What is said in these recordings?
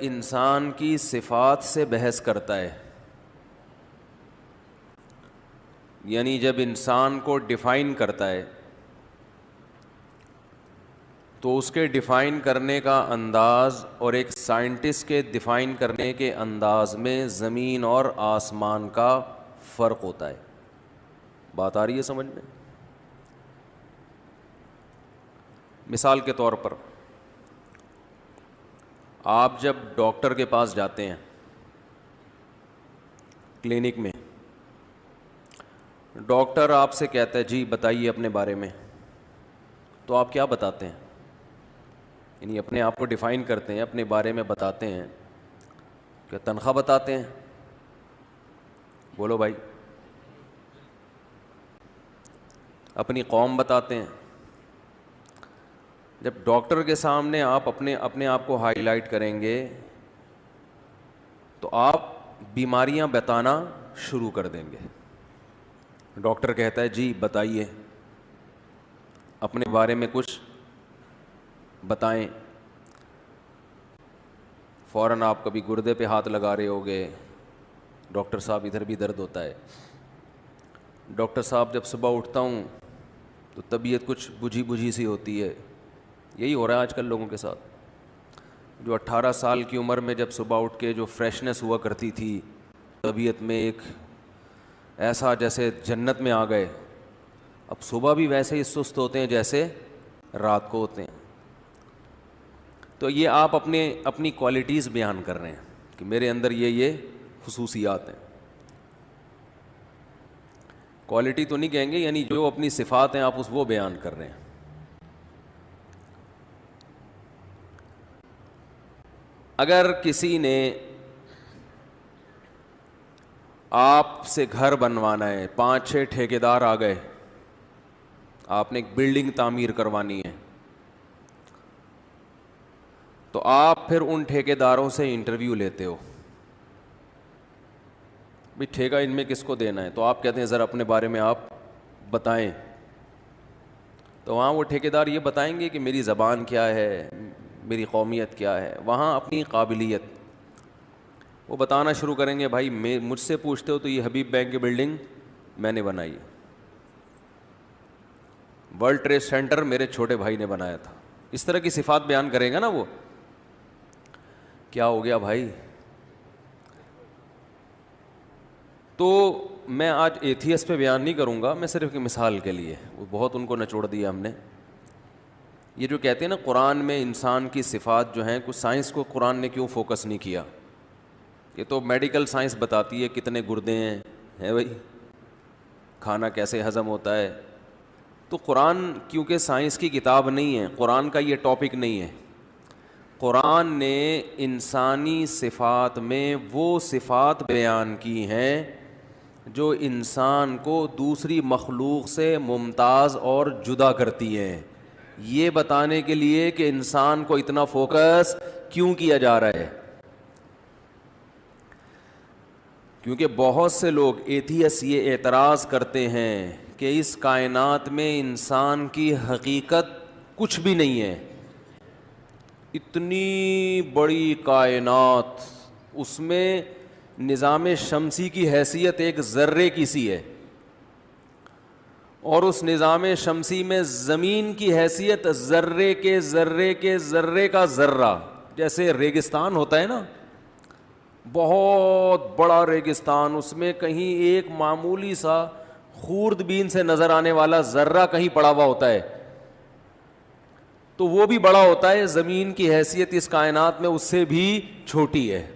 انسان کی صفات سے بحث کرتا ہے، یعنی جب انسان کو ڈیفائن کرتا ہے تو اس کے ڈیفائن کرنے کا انداز اور ایک سائنٹسٹ کے ڈیفائن کرنے کے انداز میں زمین اور آسمان کا فرق ہوتا ہے۔ بات آ رہی ہے سمجھ میں؟ مثال کے طور پر آپ جب ڈاکٹر کے پاس جاتے ہیں کلینک میں، ڈاکٹر آپ سے کہتا ہے جی بتائیے اپنے بارے میں، تو آپ کیا بتاتے ہیں؟ یعنی اپنے آپ کو ڈیفائن کرتے ہیں، اپنے بارے میں بتاتے ہیں، کیا تنخواہ بتاتے ہیں؟ بولو بھائی، اپنی قوم بتاتے ہیں؟ جب ڈاکٹر کے سامنے آپ اپنے آپ کو ہائی لائٹ کریں گے تو آپ بیماریاں بتانا شروع کر دیں گے۔ ڈاکٹر کہتا ہے جی بتائیے اپنے بارے میں کچھ بتائیں، فوراً آپ کبھی گردے پہ ہاتھ لگا رہے ہوگے، ڈاکٹر صاحب ادھر بھی درد ہوتا ہے، ڈاکٹر صاحب جب صبح اٹھتا ہوں تو طبیعت کچھ بجھی سی ہوتی ہے۔ یہی ہو رہا ہے آج کل لوگوں کے ساتھ، جو 18 سال کی عمر میں جب صبح اٹھ کے جو فریشنس ہوا کرتی تھی طبیعت میں، ایک ایسا جیسے جنت میں آ گئے، اب صبح بھی ویسے ہی سست ہوتے ہیں جیسے رات کو ہوتے ہیں۔ تو یہ آپ اپنی کوالٹیز بیان کر رہے ہیں کہ میرے اندر یہ خصوصیات ہیں۔ کوالٹی تو نہیں کہیں گے، یعنی جو اپنی صفات ہیں آپ وہ بیان کر رہے ہیں۔ اگر کسی نے آپ سے گھر بنوانا ہے، 5-6 ٹھیکیدار آ گئے، آپ نے ایک بلڈنگ تعمیر کروانی ہے، تو آپ پھر ان ٹھیکیداروں سے انٹرویو لیتے ہو، بھی ٹھیکہ ان میں کس کو دینا ہے؟ تو آپ کہتے ہیں ذرا اپنے بارے میں آپ بتائیں، تو وہاں وہ ٹھیکیدار یہ بتائیں گے کہ میری زبان کیا ہے، میری قومیت کیا ہے، وہاں اپنی قابلیت وہ بتانا شروع کریں گے۔ بھائی مجھ سے پوچھتے ہو تو یہ حبیب بینک کی بلڈنگ میں نے بنائی ہے، ورلڈ ٹریڈ سینٹر میرے چھوٹے بھائی نے بنایا تھا، اس طرح کی صفات بیان کرے گا نا وہ۔ کیا ہو گیا بھائی؟ تو میں آج ایتھیس پہ بیان نہیں کروں گا، میں صرف ایک مثال کے لیے، وہ بہت ان کو نچوڑ دیا ہم نے۔ یہ جو کہتے ہیں نا قرآن میں انسان کی صفات جو ہیں، کچھ سائنس کو قرآن نے کیوں فوکس نہیں کیا؟ یہ تو میڈیکل سائنس بتاتی ہے کتنے گردے ہیں بھائی، کھانا کیسے ہضم ہوتا ہے۔ تو قرآن کیونکہ سائنس کی کتاب نہیں ہے، قرآن کا یہ ٹاپک نہیں ہے۔ قرآن نے انسانی صفات میں وہ صفات بیان کی ہیں جو انسان کو دوسری مخلوق سے ممتاز اور جدا کرتی ہیں، یہ بتانے کے لیے کہ انسان کو اتنا فوکس کیوں کیا جا رہا ہے۔ کیونکہ بہت سے لوگ ایتھیس یہ اعتراض کرتے ہیں کہ اس کائنات میں انسان کی حقیقت کچھ بھی نہیں ہے، اتنی بڑی کائنات، اس میں نظام شمسی کی حیثیت ایک ذرے کی سی ہے، اور اس نظام شمسی میں زمین کی حیثیت ذرے کے ذرے کے ذرے کا ذرہ، جیسے ریگستان ہوتا ہے نا، بہت بڑا ریگستان، اس میں کہیں ایک معمولی سا خورد بین سے نظر آنے والا ذرہ کہیں پڑا ہوا ہوتا ہے، تو وہ بھی بڑا ہوتا ہے، زمین کی حیثیت اس کائنات میں اس سے بھی چھوٹی ہے،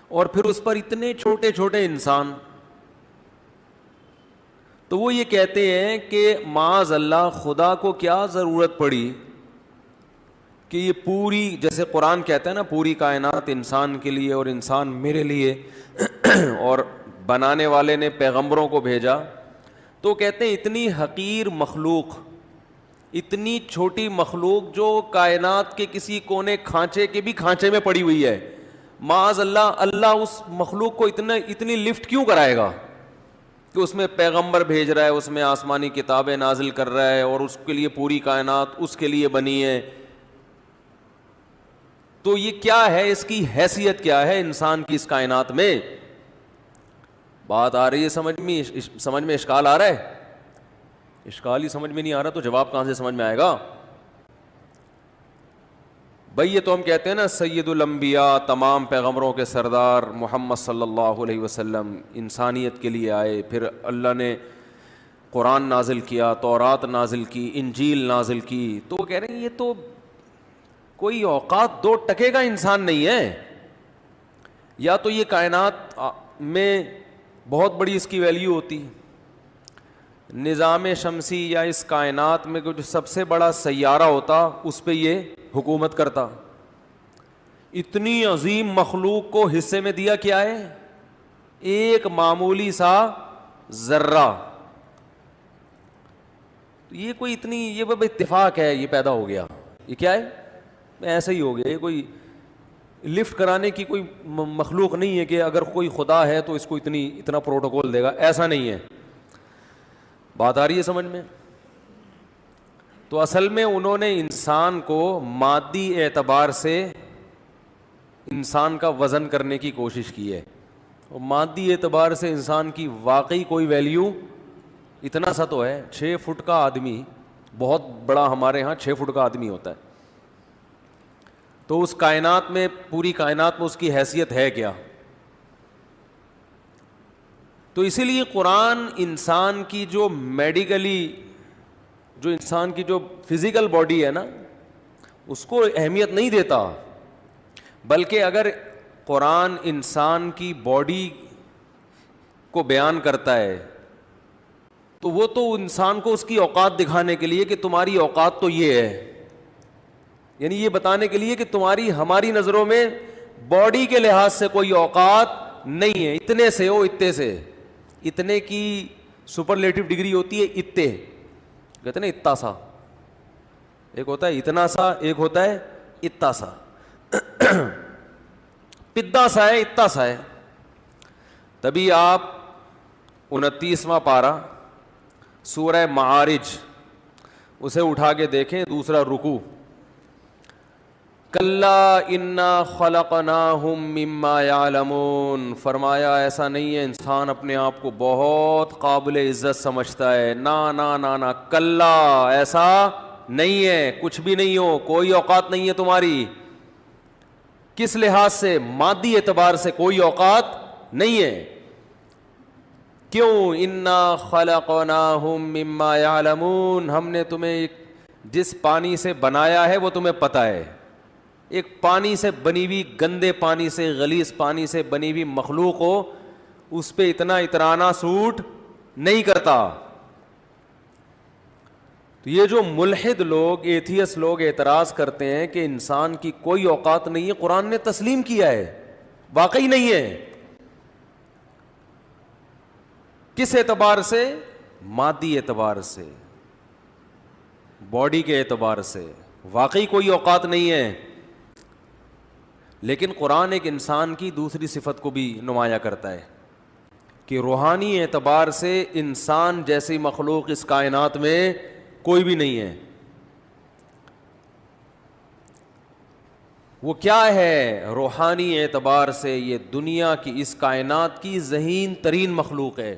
اور پھر اس پر اتنے چھوٹے چھوٹے انسان۔ تو وہ یہ کہتے ہیں کہ معاذ اللہ، خدا کو کیا ضرورت پڑی کہ یہ پوری، جیسے قرآن کہتا ہے نا پوری کائنات انسان کے لیے اور انسان میرے لیے، اور بنانے والے نے پیغمبروں کو بھیجا، تو کہتے ہیں اتنی حقیر مخلوق، اتنی چھوٹی مخلوق جو کائنات کے کسی کونے کھانچے کے بھی کھانچے میں پڑی ہوئی ہے، معاذ اللہ، اللہ اس مخلوق کو اتنی لفٹ کیوں کرائے گا کہ اس میں پیغمبر بھیج رہا ہے، اس میں آسمانی کتابیں نازل کر رہا ہے، اور اس کے لیے پوری کائنات اس کے لیے بنی ہے۔ تو یہ کیا ہے, اس کی حیثیت کیا ہے انسان کی اس کائنات میں؟ بات آ رہی ہے سمجھ میں اشکال آ رہا ہے؟ اشکال ہی سمجھ میں نہیں آ رہا تو جواب کہاں سے سمجھ میں آئے گا؟ بھئی یہ تو ہم کہتے ہیں نا سید الانبیاء, تمام پیغمبروں کے سردار محمد صلی اللہ علیہ وسلم انسانیت کے لیے آئے, پھر اللہ نے قرآن نازل کیا, تورات نازل کی, انجیل نازل کی, تو وہ کہہ رہے ہیں یہ تو کوئی اوقات دو ٹکے کا انسان نہیں ہے. یا تو یہ کائنات میں بہت بڑی اس کی ویلیو ہوتی, نظام شمسی یا اس کائنات میں جو سب سے بڑا سیارہ ہوتا اس پہ یہ حکومت کرتا. اتنی عظیم مخلوق کو حصے میں دیا کیا ہے؟ ایک معمولی سا ذرہ. یہ کوئی اتنی, یہ بس اتفاق ہے یہ پیدا ہو گیا, یہ کیا ہے ایسا ہی ہو گیا. یہ کوئی لفٹ کرانے کی کوئی مخلوق نہیں ہے کہ اگر کوئی خدا ہے تو اس کو اتنا پروٹوکول دے گا, ایسا نہیں ہے. بات آ رہی ہے سمجھ میں؟ تو اصل میں انہوں نے انسان کو مادی اعتبار سے انسان کا وزن کرنے کی کوشش کی ہے, اور مادی اعتبار سے انسان کی واقعی کوئی ویلیو, اتنا سا تو ہے 6 فٹ کا آدمی, بہت بڑا ہمارے ہاں 6 فٹ کا آدمی ہوتا ہے, تو اس کائنات میں, پوری کائنات میں اس کی حیثیت ہے کیا؟ تو اسی لیے قرآن انسان کی جو میڈیکلی, جو انسان کی جو فزیکل باڈی ہے نا, اس کو اہمیت نہیں دیتا, بلکہ اگر قرآن انسان کی باڈی کو بیان کرتا ہے تو وہ تو انسان کو اس کی اوقات دکھانے کے لیے کہ تمہاری اوقات تو یہ ہے, یعنی یہ بتانے کے لیے کہ تمہاری ہماری نظروں میں باڈی کے لحاظ سے کوئی اوقات نہیں ہے, اتنے سے ہو, اتنے سے, اتنے کی سپرلیٹو ڈگری ہوتی ہے اتنے, کہتے ہیں نا اتنا سا, ایک ہوتا ہے اتنا سا, ایک ہوتا ہے اتنا سا, پدا سا ہے, اتنا سا ہے. تبھی آپ 29واں پارہ سورہ معارج اسے اٹھا کے دیکھیں, دوسرا رکوع, کلا انا خلقناہم مما یعلمون, فرمایا ایسا نہیں ہے انسان اپنے آپ کو بہت قابل عزت سمجھتا ہے, نا نا نا نا, کلا ایسا نہیں ہے, کچھ بھی نہیں ہو, کوئی اوقات نہیں ہے تمہاری. کس لحاظ سے؟ مادی اعتبار سے کوئی اوقات نہیں ہے. کیوں؟ انا خلقناہم مما یعلمون, ہم نے تمہیں جس پانی سے بنایا ہے وہ تمہیں پتہ ہے. ایک پانی سے بنی ہوئی, گندے پانی سے, غلیظ پانی سے بنی ہوئی مخلوق ہو, اس پہ اتنا اترانا سوٹ نہیں کرتا. تو یہ جو ملحد لوگ, ایتھیس لوگ اعتراض کرتے ہیں کہ انسان کی کوئی اوقات نہیں ہے, قرآن نے تسلیم کیا ہے واقعی نہیں ہے. کس اعتبار سے؟ مادی اعتبار سے, باڈی کے اعتبار سے واقعی کوئی اوقات نہیں ہے. لیکن قرآن ایک انسان کی دوسری صفت کو بھی نمایاں کرتا ہے کہ روحانی اعتبار سے انسان جیسی مخلوق اس کائنات میں کوئی بھی نہیں ہے. وہ کیا ہے؟ روحانی اعتبار سے یہ دنیا کی, اس کائنات کی ذہین ترین مخلوق ہے.